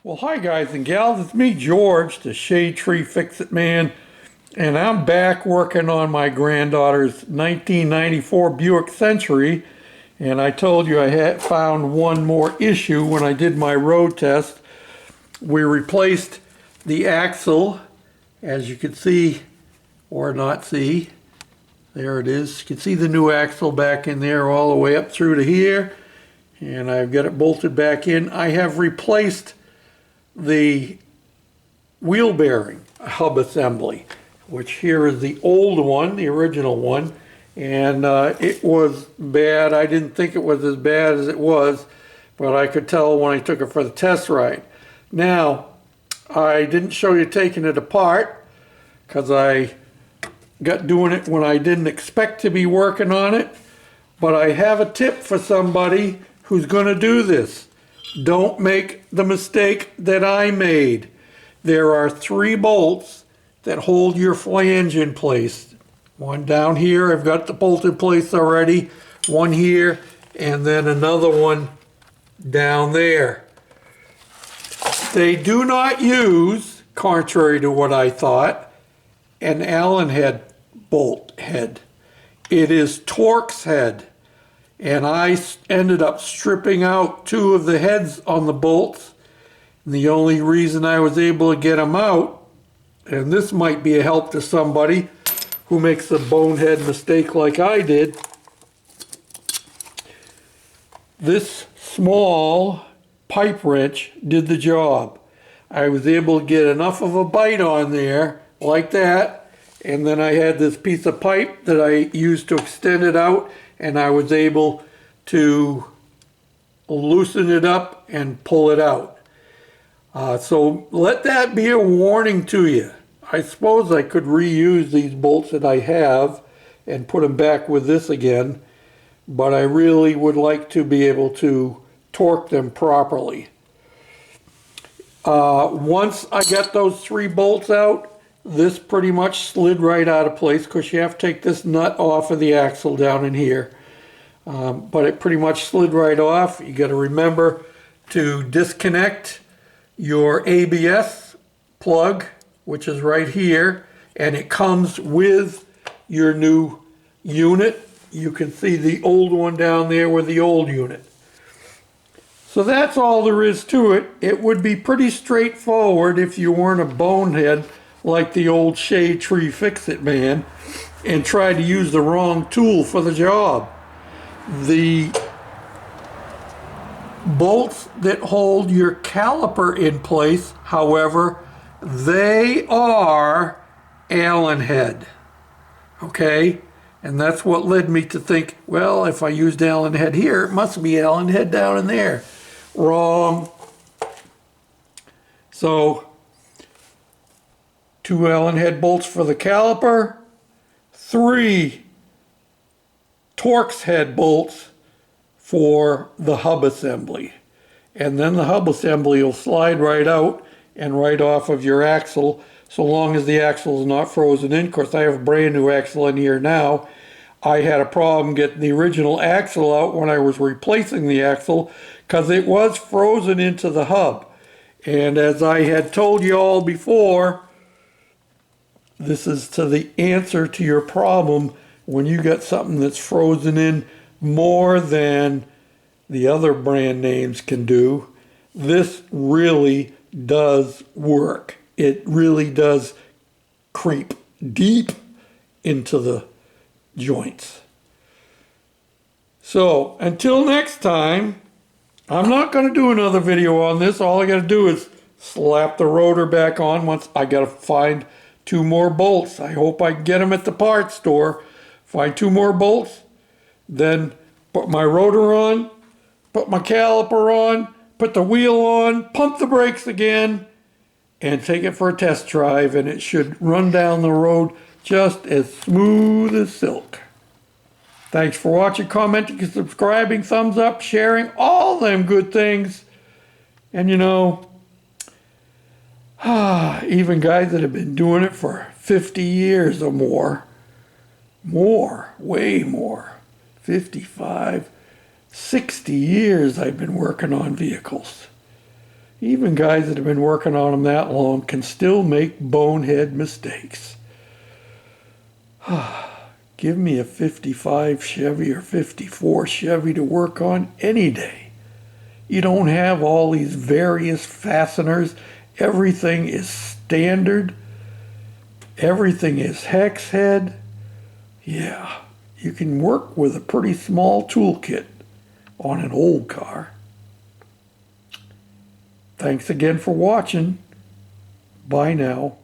Well, hi guys and gals, it's me, George, the Shade Tree Fix-It Man, and I'm back working on my granddaughter's 1994 Buick Century, and I told you I had found one more issue when I did my road test. We replaced the axle, as you can see, or not see, there it is. You can see the new axle back in there all the way up through to here, and I've got it bolted back in. I have replaced the wheel bearing hub assembly, which here is the old one, the original one, and it was bad. I didn't think it was as bad as it was, but I could tell when I took it for the test ride. Now, I didn't show you taking it apart because I got doing it when I didn't expect to be working on it, but I have a tip for somebody who's going to do this. Don't make the mistake that I made. There are 3 bolts that hold your flange in place. One down here, I've got the bolt in place already. One here, and then another one down there. They do not use, contrary to what I thought, an Allen head bolt head. It is Torx head. And I ended up stripping out 2 of the heads on the bolts. And the only reason I was able to get them out, and this might be a help to somebody who makes a bonehead mistake like I did, this small pipe wrench did the job. I was able to get enough of a bite on there like that, and then I had this piece of pipe that I used to extend it out, and I was able to loosen it up and pull it out. So let that be a warning to you. I suppose I could reuse these bolts that I have and put them back with this again, but I really would like to be able to torque them properly. Once I got those 3 bolts out, this pretty much slid right out of place because you have to take this nut off of the axle down in here. But it pretty much slid right off. You got to remember to disconnect your ABS plug, which is right here, and it comes with your new unit. You can see the old one down there with the old unit. So that's all there is to it. It would be pretty straightforward if you weren't a bonehead like the old Shade Tree Fix-It Man and tried to use the wrong tool for the job. The bolts that hold your caliper in place, however, they are Allen head. Okay? And that's what led me to think, well, if I used Allen head here, it must be Allen head down in there. Wrong. So, 2 Allen head bolts for the caliper, 3 Torx head bolts for the hub assembly. And then the hub assembly will slide right out and right off of your axle, so long as the axle is not frozen in. Of course, I have a brand new axle in here now. I had a problem getting the original axle out when I was replacing the axle because it was frozen into the hub. And as I had told you all before, this is to the answer to your problem when you got something that's frozen in more than the other brand names can do. This really does work. It really does creep deep into the joints. So until next time, I'm not going to do another video on this. All I got to do is slap the rotor back on. Once I got to find 2 more bolts. I hope I can get them at the parts store. Find 2 more bolts, then put my rotor on, put my caliper on, put the wheel on, pump the brakes again, and take it for a test drive, and it should run down the road just as smooth as silk. Thanks for watching, commenting, subscribing, thumbs up, sharing, all them good things. And you know, even guys that have been doing it for 50 years or more, way more, 55, 60 years I've been working on vehicles. Even guys that have been working on them that long can still make bonehead mistakes. Give me a 55 Chevy or 54 Chevy to work on any day. You don't have all these various fasteners. Everything is standard. Everything is hex head. Yeah, you can work with a pretty small toolkit on an old car. Thanks again for watching. Bye now.